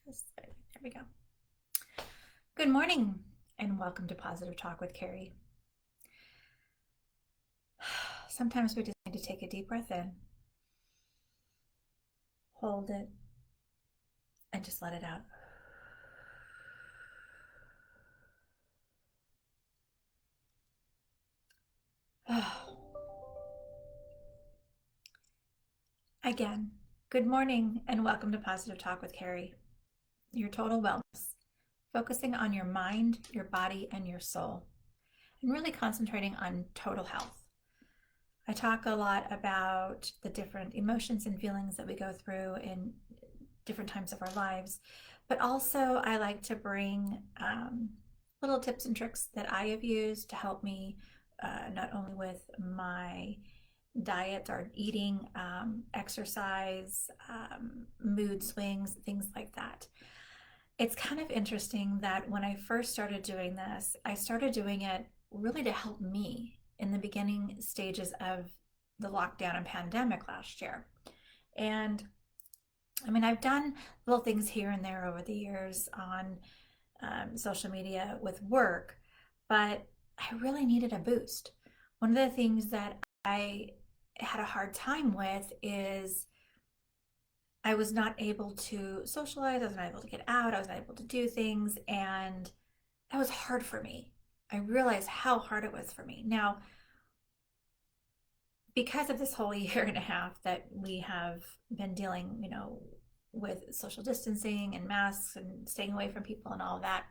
There we go. Good morning and welcome to Positive Talk with Kari. Sometimes we just need to take a deep breath in, hold it, and just let it out. Again, good morning and welcome to Positive Talk with Kari, your total wellness, focusing on your mind, your body, and your soul, and really concentrating on total health. I talk a lot about the different emotions and feelings that we go through in different times of our lives, but also I like to bring little tips and tricks that I have used to help me not only with my diet or eating, exercise, mood swings, things like that. It's kind of interesting that when I first started doing this, I started doing it really to help me in the beginning stages of the lockdown and pandemic last year. And I mean, I've done little things here and there over the years on social media with work, but I really needed a boost. One of the things that I had a hard time with is I was not able to socialize, I was not able to get out, I was not able to do things, and that was hard for me. I realized how hard it was for me. Now, because of this whole year and a half that we have been dealing, with social distancing and masks and staying away from people and all of that,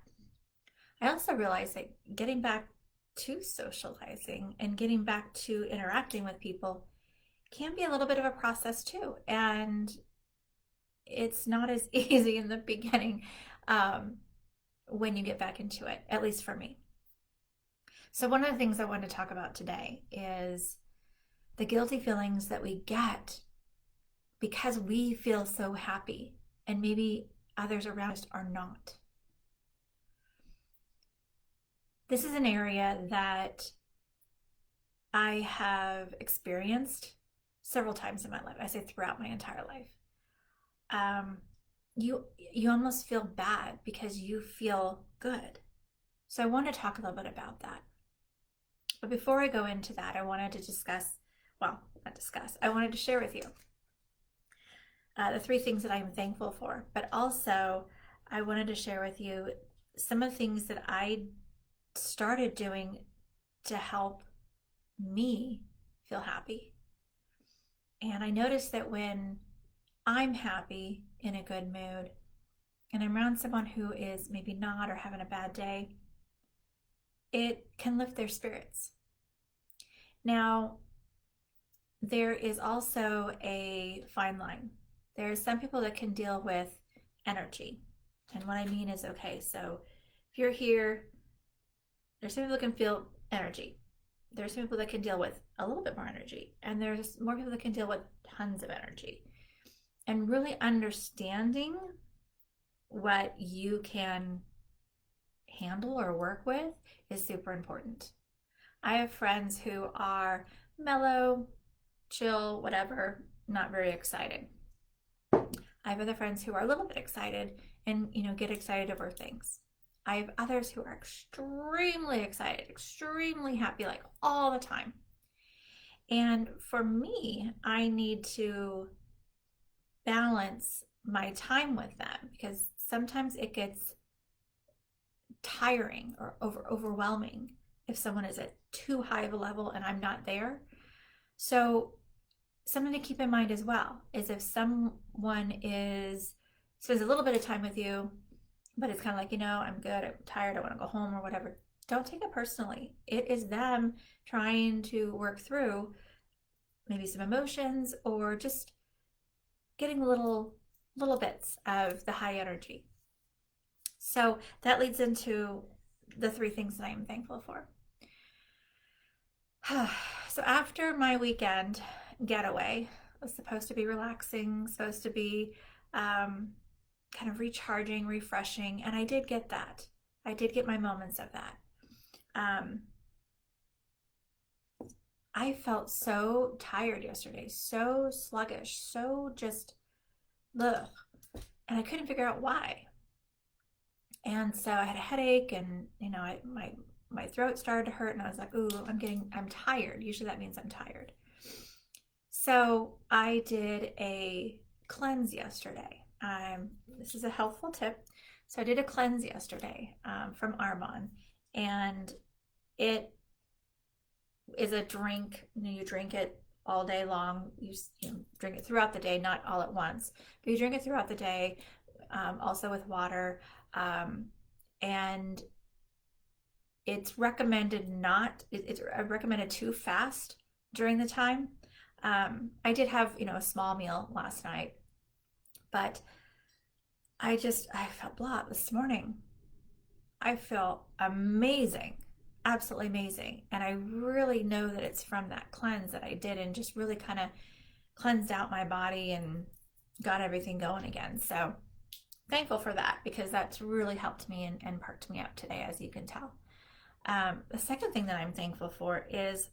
I also realized that getting back to socializing and getting back to interacting with people can be a little bit of a process too. And it's not as easy in the beginning when you get back into it, at least for me. So one of the things I want to talk about today is the guilty feelings that we get because we feel so happy and maybe others around us are not. This is an area that I have experienced several times in my life. I say throughout my entire life. You almost feel bad because you feel good. So I want to talk a little bit about that. But before I go into that, I wanted to share with you the three things that I'm thankful for. But also, I wanted to share with you some of the things that I started doing to help me feel happy. And I noticed that when I'm happy, in a good mood, and I'm around someone who is maybe not or having a bad day, it can lift their spirits. Now, there is also a fine line. There are some people that can deal with energy. And what I mean is, okay, so if you're here, there's some people that can feel energy. There's some people that can deal with a little bit more energy. And there's more people that can deal with tons of energy. And really understanding what you can handle or work with is super important. I have friends who are mellow, chill, whatever, not very excited. I have other friends who are a little bit excited and, get excited over things. I have others who are extremely excited, extremely happy, like all the time. And for me, I need to balance my time with them because sometimes it gets tiring or overwhelming if someone is at too high of a level and I'm not there. So something to keep in mind as well is if someone spends a little bit of time with you, but it's kind of like, I'm good, I'm tired, I want to go home or whatever, don't take it personally. It is them trying to work through maybe some emotions or just getting little bits of the high energy. So that leads into the three things that I am thankful for. So after my weekend getaway, it was supposed to be relaxing, supposed to be kind of recharging, refreshing, and I did get that. I did get my moments of that. I felt so tired yesterday, so sluggish, so just ugh. And I couldn't figure out why. And so I had a headache, and my throat started to hurt, and I was like, ooh, I'm tired. Usually that means I'm tired. So I did a cleanse yesterday. This is a helpful tip. So I did a cleanse yesterday from Armon, and it is a drink. You drink it all day long. You drink it throughout the day, not all at once, but you drink it throughout the day, also with water. Um, and it's recommended not, it's recommended to fast during the time. I did have, a small meal last night, but I felt blah this morning. I feel amazing, absolutely amazing. And I really know that it's from that cleanse that I did and just really kind of cleansed out my body and got everything going again. So thankful for that because that's really helped me and perked me up today, as you can tell. The second thing that I'm thankful for is,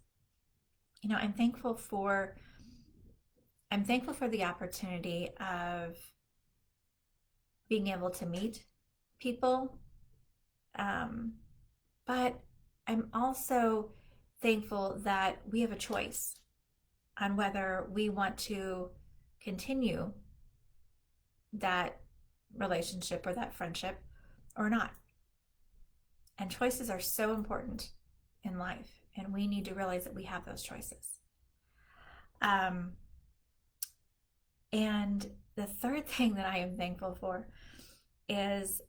I'm thankful for the opportunity of being able to meet people. But I'm also thankful that we have a choice on whether we want to continue that relationship or that friendship or not. And choices are so important in life, and we need to realize that we have those choices. And the third thing that I am thankful for is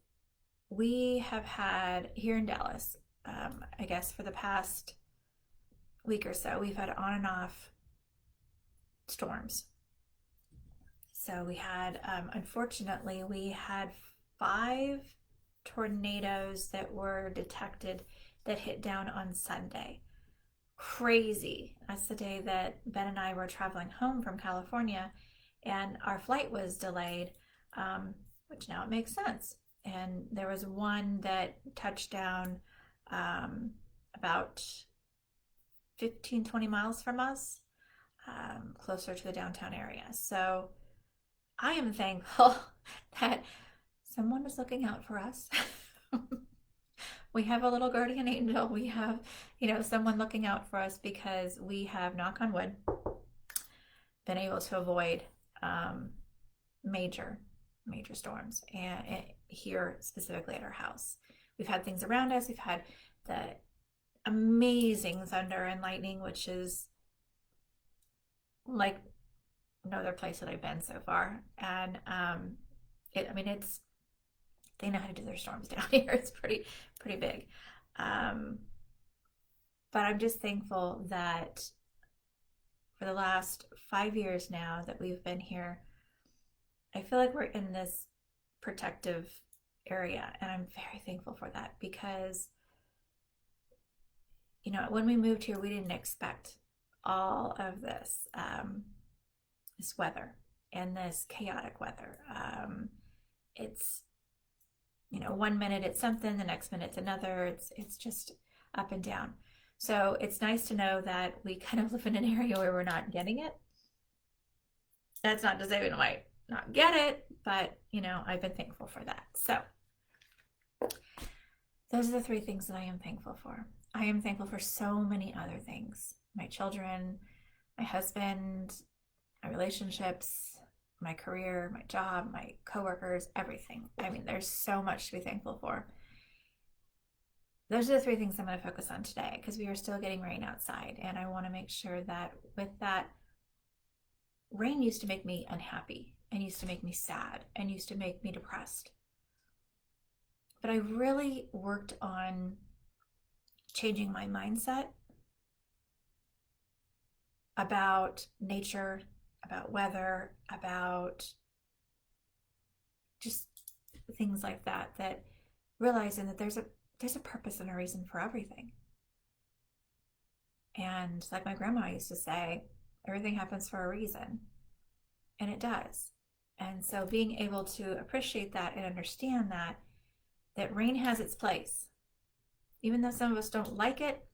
we have had here in Dallas, I guess for the past week or so, we've had on and off storms. So we had, unfortunately, we had 5 tornadoes that were detected that hit down on Sunday. Crazy. That's the day that Ben and I were traveling home from California, and our flight was delayed, which now it makes sense. And there was one that touched down about 15, 20 miles from us, closer to the downtown area. So I am thankful that someone is looking out for us. We have a little guardian angel. We have, someone looking out for us because we have, knock on wood, been able to avoid major storms, and here specifically at our house. We've had things around us. We've had the amazing thunder and lightning, which is like no other place that I've been so far. And it's they know how to do their storms down here. It's pretty big. But I'm just thankful that for the last 5 years now that we've been here, I feel like we're in this protective area, and I'm very thankful for that because, when we moved here, we didn't expect all of this, this weather and this chaotic weather. It's, 1 minute it's something, the next minute it's another. It's just up and down. So it's nice to know that we kind of live in an area where we're not getting it. That's not to say we might not get it, but I've been thankful for that. So those are the 3 things that I am thankful for. I am thankful for so many other things: my children, my husband, my relationships, my career, my job, my coworkers, everything. I mean, there's so much to be thankful for. Those are the 3 things I'm going to focus on today because we are still getting rain outside, and I want to make sure that with that, rain used to make me unhappy and used to make me sad and used to make me depressed. But I really worked on changing my mindset about nature, about weather, about just things like that realizing that there's a purpose and a reason for everything. And like my grandma used to say, everything happens for a reason. And it does. And so being able to appreciate that and understand that rain has its place. Even though some of us don't like it,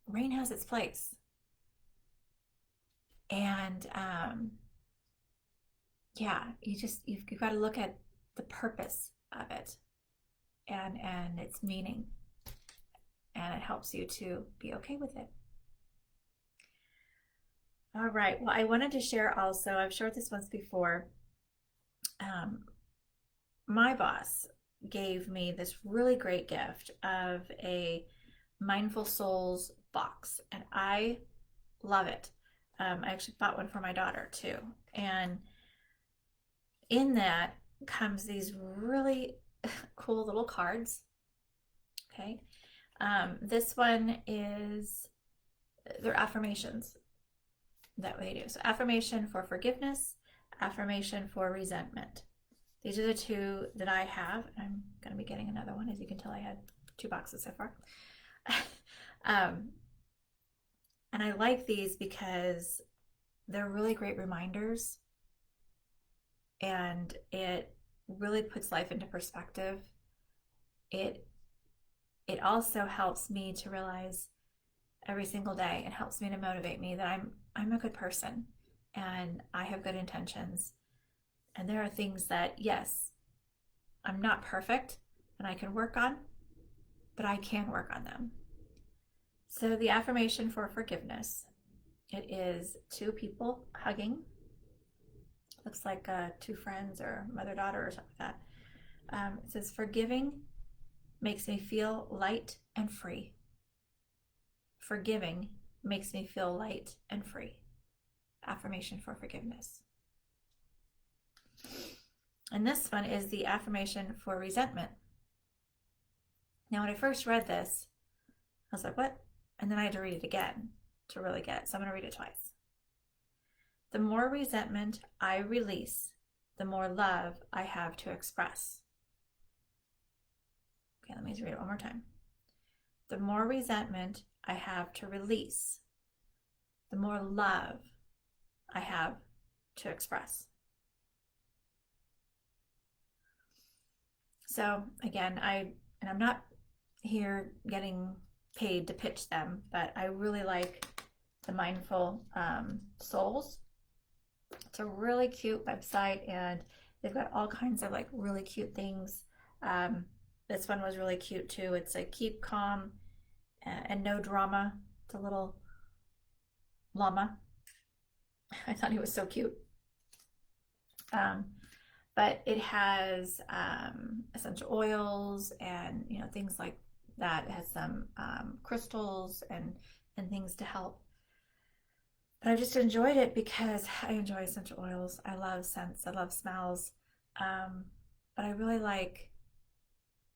rain has its place. And you've got to look at the purpose of it and its meaning, and it helps you to be okay with it. All right. Well, I wanted to share also, I've shared this once before. Um, my boss gave me this really great gift of a Mindful Souls box, and I love it. I actually bought one for my daughter too. And in that comes these really cool little cards. Okay. This one is their affirmations that they do. So affirmation for forgiveness, affirmation for resentment. These are the two that I have. I'm going to be getting another one. As you can tell, I had 2 boxes so far. And I like these because they're really great reminders, and it really puts life into perspective. It also helps me to realize every single day. It helps me to motivate me that I'm a good person and I have good intentions. And there are things that, yes, I'm not perfect and I can work on, but I can work on them. So the affirmation for forgiveness, it is 2 people hugging. Looks like 2 friends or mother-daughter or something like that. It says, forgiving makes me feel light and free. Forgiving makes me feel light and free. Affirmation for forgiveness. And this one is the affirmation for resentment. Now, when I first read this, I was like, what? And then I had to read it again to really get it. So I'm going to read it twice. The more resentment I release, the more love I have to express. Okay, let me read it one more time. The more resentment I have to release, the more love I have to express. So again, I'm not here getting paid to pitch them, but I really like the Mindful Souls. It's a really cute website, and they've got all kinds of like really cute things. This one was really cute too. It's a keep calm and no drama. It's a little llama. I thought he was so cute. But it has essential oils and things like that. It has some crystals and things to help. But I just enjoyed it because I enjoy essential oils. I love scents. I love smells. But I really like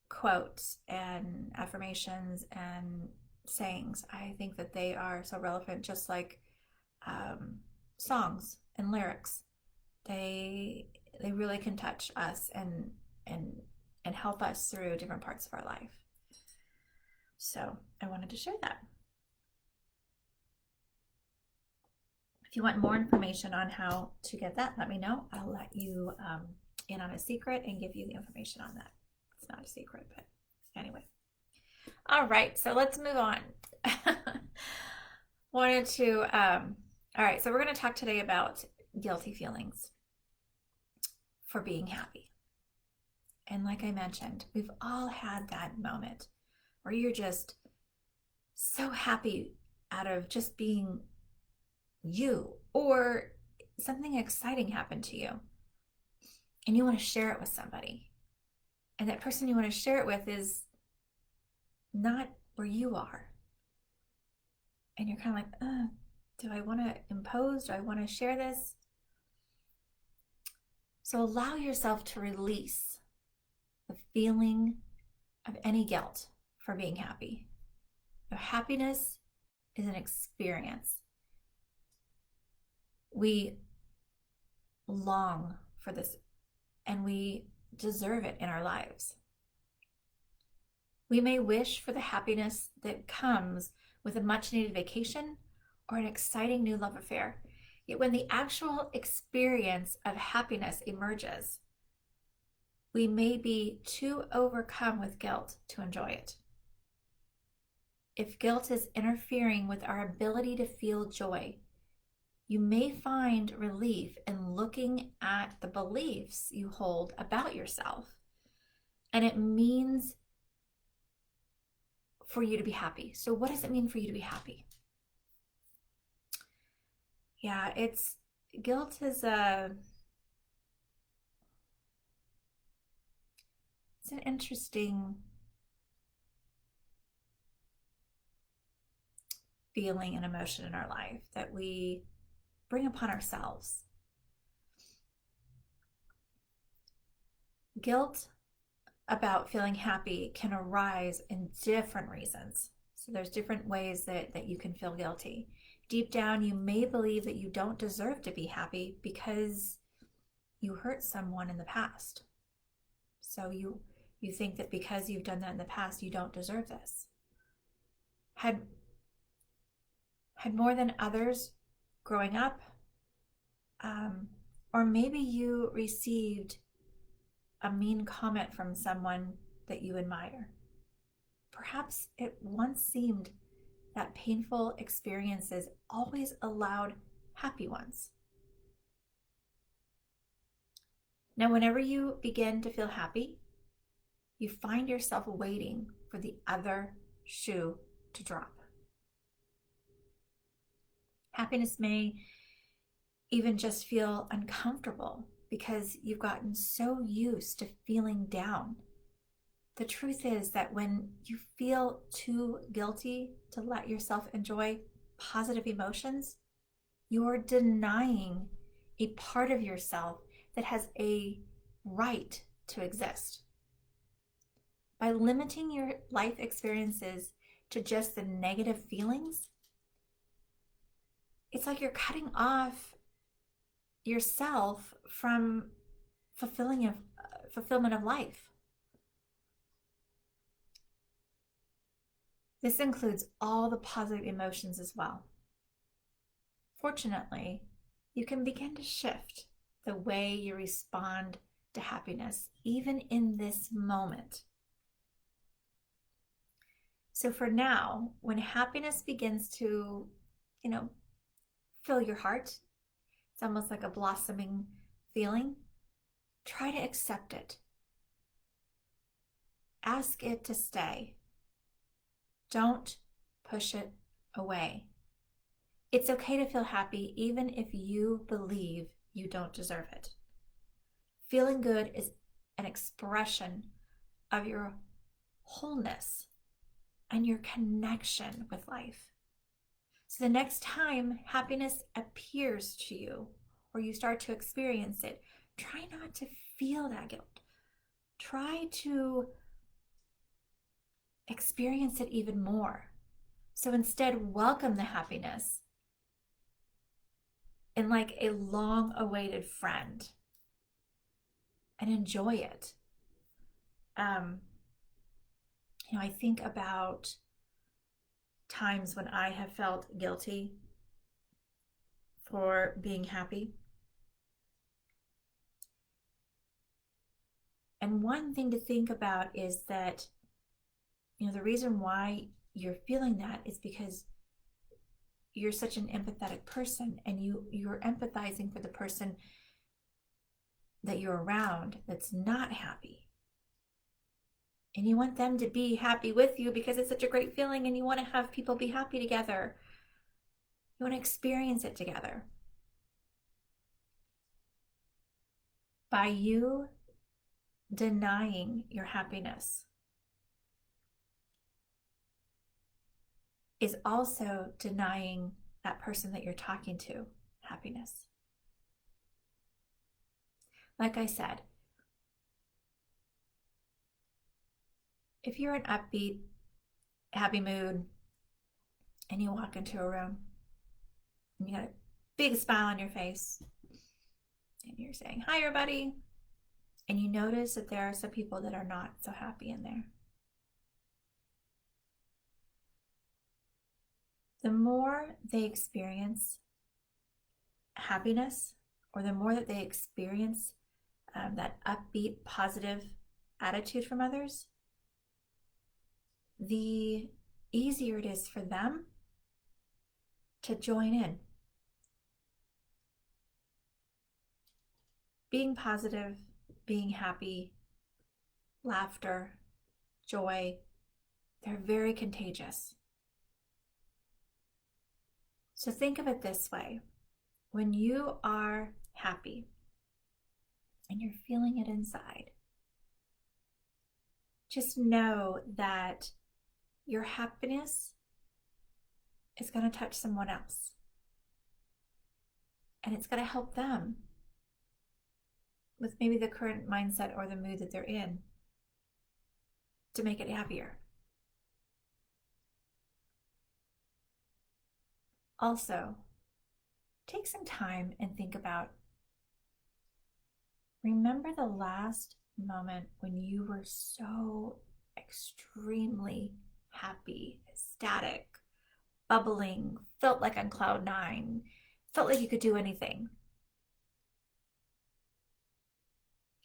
quotes and affirmations and sayings. I think that they are so relevant, just like songs and lyrics. They really can touch us and help us through different parts of our life. So I wanted to share that. If you want more information on how to get that, let me know. I'll let you in on a secret and give you the information on that. It's not a secret, but anyway. All right, so let's move on. All right, so we're going to talk today about guilty feelings for being happy. And like I mentioned, we've all had that moment where you're just so happy out of just being you, or something exciting happened to you and you want to share it with somebody, and that person you want to share it with is not where you are, and you're kind of like, do I want to impose? Do I want to share this? So allow yourself to release the feeling of any guilt for being happy. Now, happiness is an experience. We long for this, and we deserve it in our lives. We may wish for the happiness that comes with a much-needed vacation or an exciting new love affair. Yet when the actual experience of happiness emerges, we may be too overcome with guilt to enjoy it. If guilt is interfering with our ability to feel joy, you may find relief in looking at the beliefs you hold about yourself. And it means for you to be happy. So what does it mean for you to be happy? Yeah, guilt is it's an interesting feeling and emotion in our life that we bring upon ourselves. Guilt about feeling happy can arise in different reasons. So there's different ways that you can feel guilty. Deep down, you may believe that you don't deserve to be happy because you hurt someone in the past. So you think that because you've done that in the past, you don't deserve this. Had more than others growing up, or maybe you received a mean comment from someone that you admire. Perhaps it once seemed that painful experiences always allowed happy ones. Now, whenever you begin to feel happy, you find yourself waiting for the other shoe to drop. Happiness may even just feel uncomfortable because you've gotten so used to feeling down. The truth is that when you feel too guilty to let yourself enjoy positive emotions, you're denying a part of yourself that has a right to exist. By limiting your life experiences to just the negative feelings, it's like you're cutting off yourself from fulfillment of life. This includes all the positive emotions as well. Fortunately, you can begin to shift the way you respond to happiness, even in this moment. So for now, when happiness begins to, fill your heart, it's almost like a blossoming feeling, try to accept it. Ask it to stay. Don't push it away. It's okay to feel happy even if you believe you don't deserve it. Feeling good is an expression of your wholeness and your connection with life. So the next time happiness appears to you or you start to experience it, try not to feel that guilt. Try to experience it even more. So instead, welcome the happiness in like a long-awaited friend and enjoy it. I think about times when I have felt guilty for being happy. And one thing to think about is that, the reason why you're feeling that is because you're such an empathetic person and you're empathizing for the person that you're around that's not happy. And you want them to be happy with you because it's such a great feeling and you want to have people be happy together. You want to experience it together. By you denying your happiness is also denying that person that you're talking to happiness. Like I said, if you're in upbeat, happy mood, and you walk into a room and you got a big smile on your face and you're saying, "Hi, everybody," and you notice that there are some people that are not so happy in there. The more they experience happiness, or the more that they experience that upbeat, positive attitude from others, the easier it is for them to join in. Being positive, being happy, laughter, joy, They're very contagious. So think of it this way. When you are happy and you're feeling it inside, just know that your happiness is going to touch someone else. And it's going to help them with maybe the current mindset or the mood that they're in to make it happier. Also, take some time and think about, remember the last moment when you were so extremely happy, ecstatic, bubbling, felt like on cloud nine, felt like you could do anything.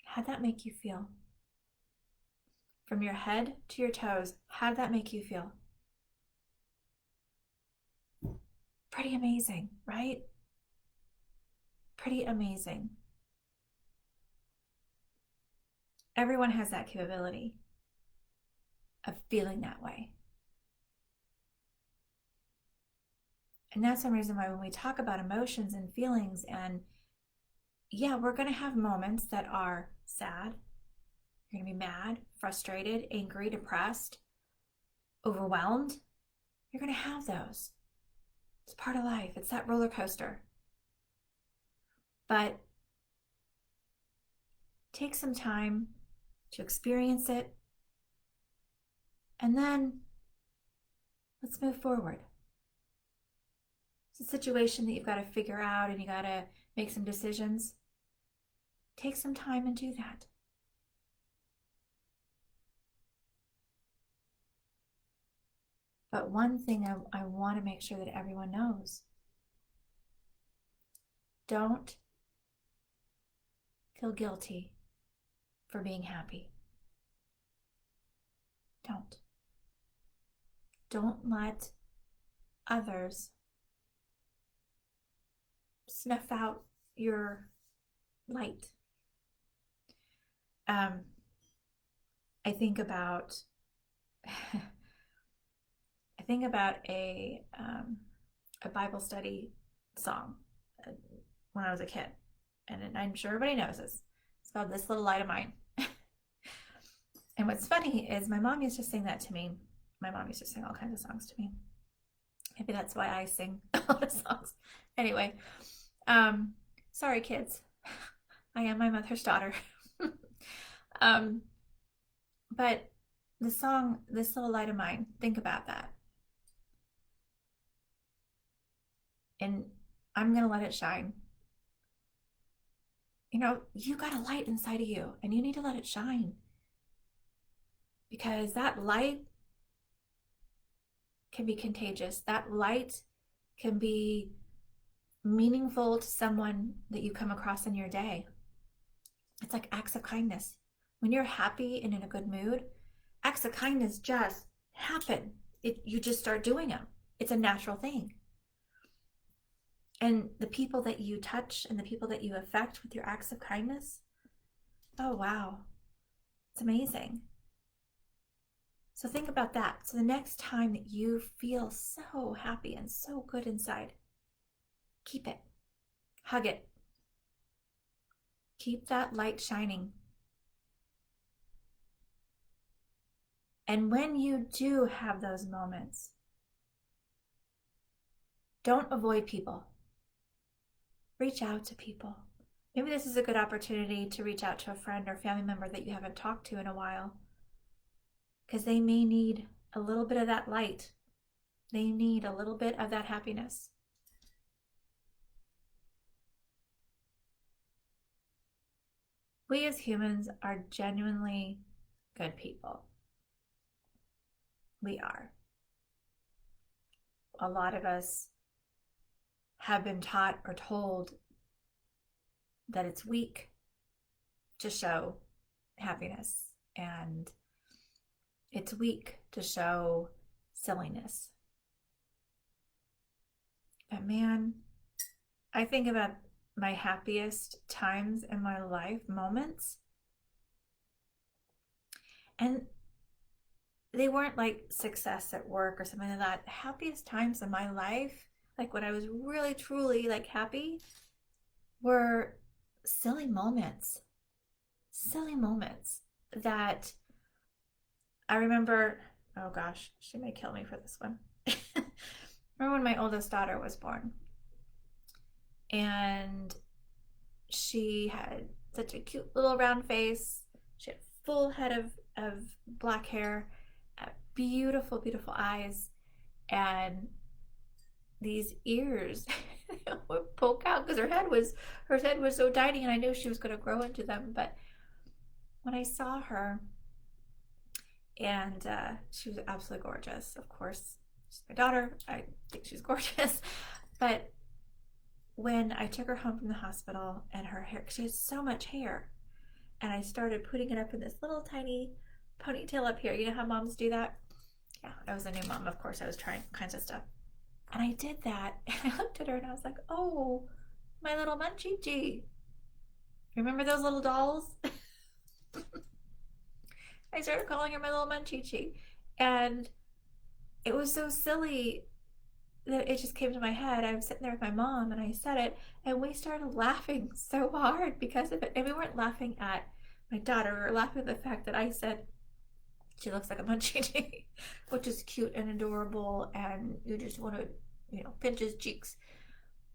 How'd that make you feel? From your head to your toes, how'd that make you feel? Pretty amazing, right? Pretty amazing. Everyone has that capability of feeling that way. And that's the reason why when we talk about emotions and feelings, and yeah, we're going to have moments that are sad. You're going to be mad, frustrated, angry, depressed, overwhelmed. You're going to have those. It's part of life. It's that roller coaster. But take some time to experience it. And then let's move forward. It's a situation that you've got to figure out and you got to make some decisions. Take some time and do that. But one thing I want to make sure that everyone knows, don't feel guilty for being happy. Don't. Don't let others snuff out your light. I think about a Bible study song when I was a kid, and I'm sure everybody knows this. It's called "This Little Light of Mine." And what's funny is my mom used to sing that to me. My mom used to sing all kinds of songs to me. Maybe that's why I sing a lot of songs. Anyway, sorry kids, I am my mother's daughter. But the song "This Little Light of Mine," think about that. And I'm going to let it shine. You know, you got a light inside of you and you need to let it shine. Because that light can be contagious. That light can be meaningful to someone that you come across in your day. It's like acts of kindness. When you're happy and in a good mood, acts of kindness just happen. You just start doing them. It's a natural thing. And the people that you touch and the people that you affect with your acts of kindness, oh wow, it's amazing. So think about that. So the next time that you feel so happy and so good inside, keep it, hug it, keep that light shining. And when you do have those moments, don't avoid people. Reach out to people. Maybe this is a good opportunity to reach out to a friend or family member that you haven't talked to in a while, because they may need a little bit of that light. They need a little bit of that happiness. We as humans are genuinely good people. We are. A lot of us have been taught or told that it's weak to show happiness, and it's weak to show silliness. But man, I think about my happiest times in my life, moments, and they weren't like success at work or something like that. The happiest times in my life, like when I was really truly like happy, were silly moments. Silly moments that I remember. Oh gosh, she may kill me for this one. Remember when my oldest daughter was born, and she had such a cute little round face. She had a full head of black hair, beautiful, beautiful eyes, and these ears would poke out because her head was so tiny, and I knew she was going to grow into them. But when I saw her, and she was absolutely gorgeous, of course, she's my daughter. I think she's gorgeous, but when I took her home from the hospital and her hair, she had so much hair, and I started putting it up in this little tiny ponytail up here. You know how moms do that? Yeah, I was a new mom, of course. I was trying kinds of stuff. And I did that, and I looked at her and I was like, oh, my little munchie. Remember those little dolls? I started calling her my little munchie. And it was so silly that it just came to my head. I was sitting there with my mom and I said it, and we started laughing so hard because of it. And we weren't laughing at my daughter, we were laughing at the fact that I said she looks like a munchie, which is cute and adorable, and you just want to, pinch his cheeks.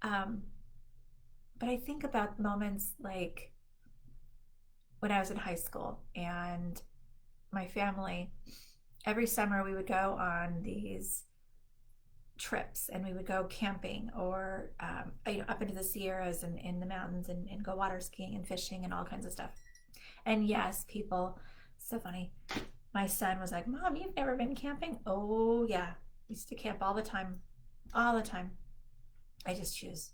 Um, but I think about moments like when I was in high school and my family, every summer we would go on these trips and we would go camping or up into the Sierras and in the mountains and go water skiing and fishing and all kinds of stuff. And yes, people, so funny. My son was like, Mom, you've never been camping? Oh, yeah. Used to camp all the time. All the time. I just choose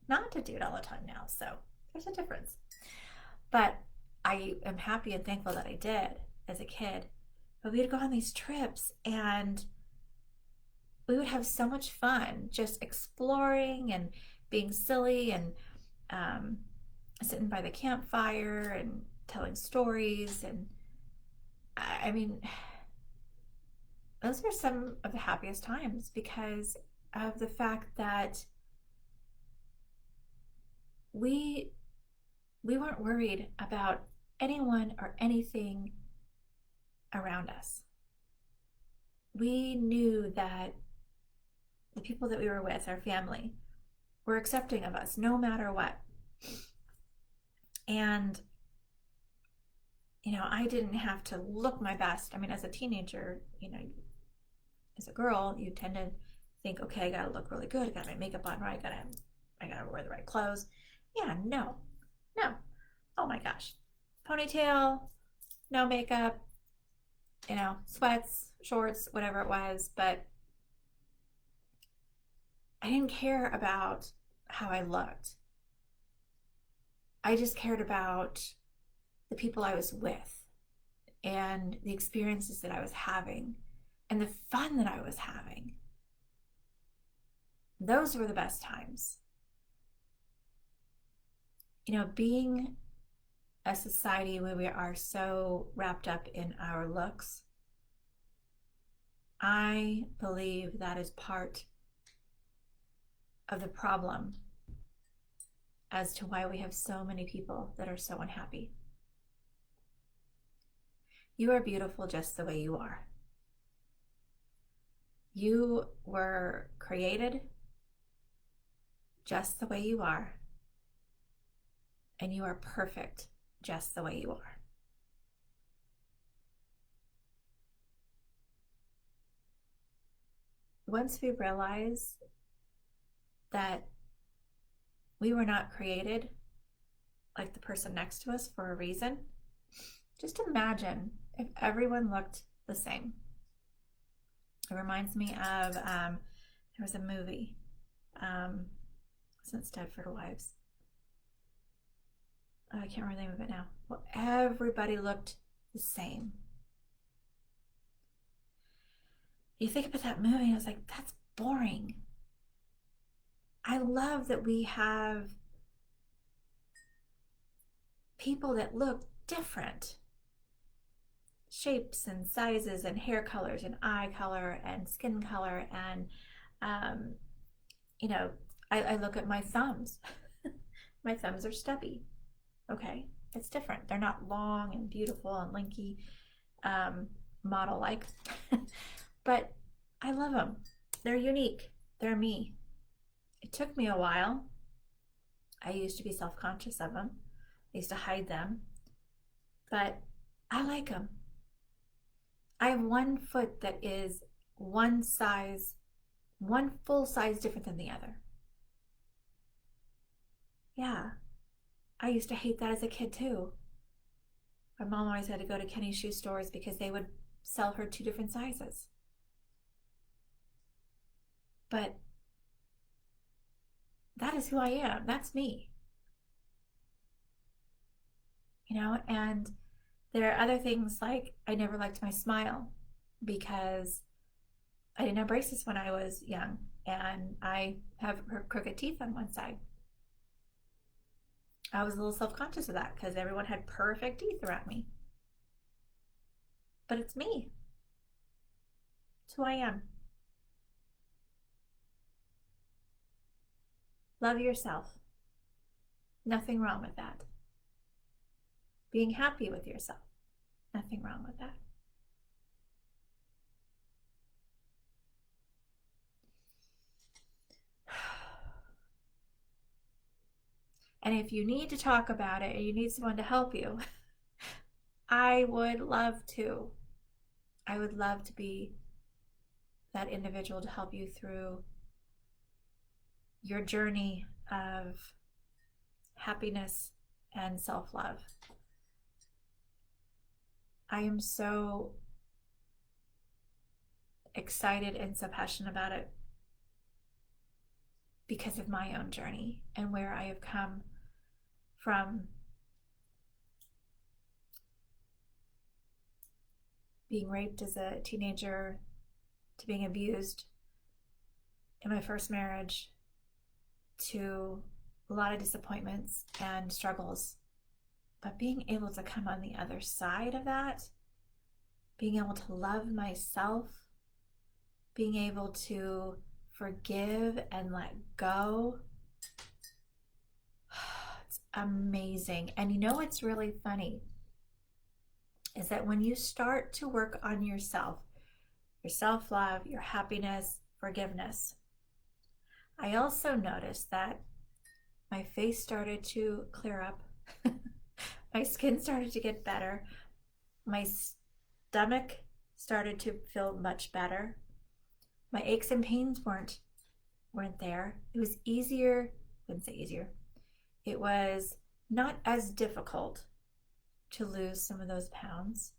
not to do it all the time now. So there's a difference. But I am happy and thankful that I did as a kid. But we'd go on these trips and we would have so much fun just exploring and being silly and sitting by the campfire and telling stories. And I mean, those were some of the happiest times because of the fact that we weren't worried about anyone or anything around us. We knew that the people that we were with, our family, were accepting of us no matter what. And I didn't have to look my best. I mean, as a teenager, as a girl, you tend to think, okay, I gotta look really good. I got my makeup on right. I gotta wear the right clothes. Yeah, no. Oh my gosh. Ponytail, no makeup, sweats, shorts, whatever it was. But I didn't care about how I looked. I just cared about the people I was with and the experiences that I was having and the fun that I was having. Those were the best times. Being a society where we are so wrapped up in our looks, I believe that is part of the problem as to why we have so many people that are so unhappy. You are beautiful just the way you are. You were created just the way you are, and you are perfect just the way you are. Once we realize that we were not created like the person next to us for a reason, just imagine if everyone looked the same. It reminds me of there was a movie, since Stepford Wives. Oh, I can't remember the name of it now. Well, everybody looked the same. You think about that movie, and I was like, that's boring. I love that we have people that look different. shapes and sizes and hair colors and eye color and skin color. And, um, you know, I look at my thumbs. My thumbs are stubby. Okay, it's different. They're not long and beautiful and linky, model like, but I love them. They're unique. They're me. It took me a while. I used to be self-conscious of them. I used to hide them, but I like them. I have one foot that is one size, one full size different than the other. Yeah, I used to hate that as a kid too. My mom always had to go to Kenny's shoe stores because they would sell her two different sizes. But that is who I am. That's me. And there are other things like I never liked my smile because I didn't have braces when I was young and I have crooked teeth on one side. I was a little self-conscious of that because everyone had perfect teeth around me. But it's me. It's who I am. Love yourself. Nothing wrong with that. Being happy with yourself. Nothing wrong with that. And if you need to talk about it and you need someone to help you, I would love to. I would love to be that individual to help you through your journey of happiness and self-love. I am so excited and so passionate about it because of my own journey and where I have come from being raped as a teenager to being abused in my first marriage to a lot of disappointments and struggles. But being able to come on the other side of that, being able to love myself, being able to forgive and let go, it's amazing. And you know what's really funny is that when you start to work on yourself, your self-love, your happiness, forgiveness, I also noticed that my face started to clear up. My skin started to get better. My stomach started to feel much better. My aches and pains weren't there. It was easier. I wouldn't say easier. It was not as difficult to lose some of those pounds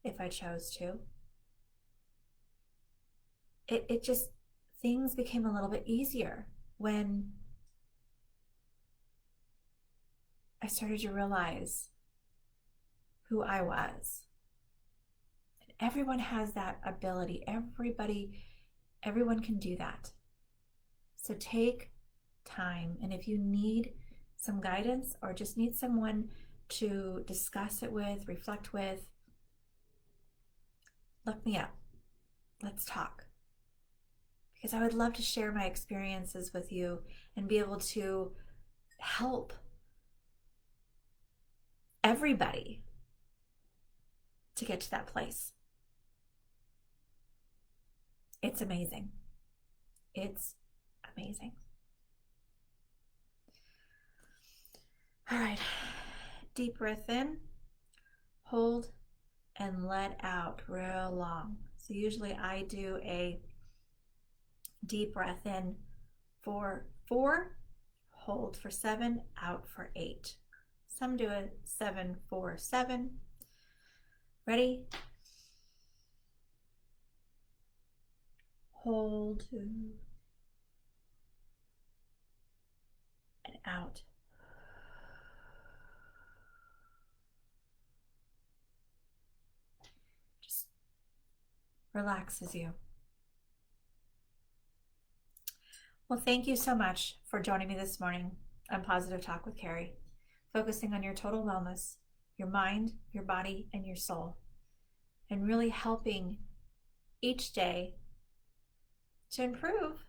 if I chose to. It just, things became a little bit easier when I started to realize who I was. And everyone has that ability. Everyone can do that. So take time, and if you need some guidance or just need someone to discuss it with, reflect with, look me up. Let's talk. Because I would love to share my experiences with you and be able to help everybody to get to that place. It's amazing. It's amazing. All right, deep breath in, hold, and let out real long. So usually I do a deep breath in for 4, hold for 7, out for 8. Some do a 7-4-7. Ready? Hold and out. Just relaxes you. Well, thank you so much for joining me this morning on Positive Talk with Kari, focusing on your total wellness, your mind, your body, and your soul. and really helping each day to improve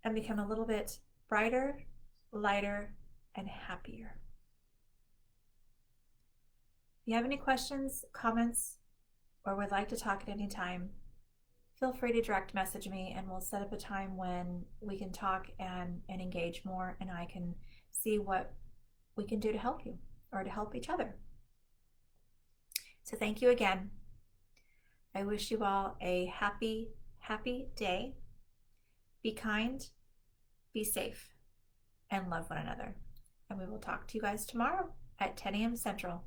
and become a little bit brighter, lighter, and happier. If you have any questions, comments, or would like to talk at any time, feel free to direct message me and we'll set up a time when we can talk and engage more, and I can see what we can do to help you or to help each other. So thank you again. I wish you all a happy, happy day. Be kind, be safe, and love one another. And we will talk to you guys tomorrow at 10 a.m. Central.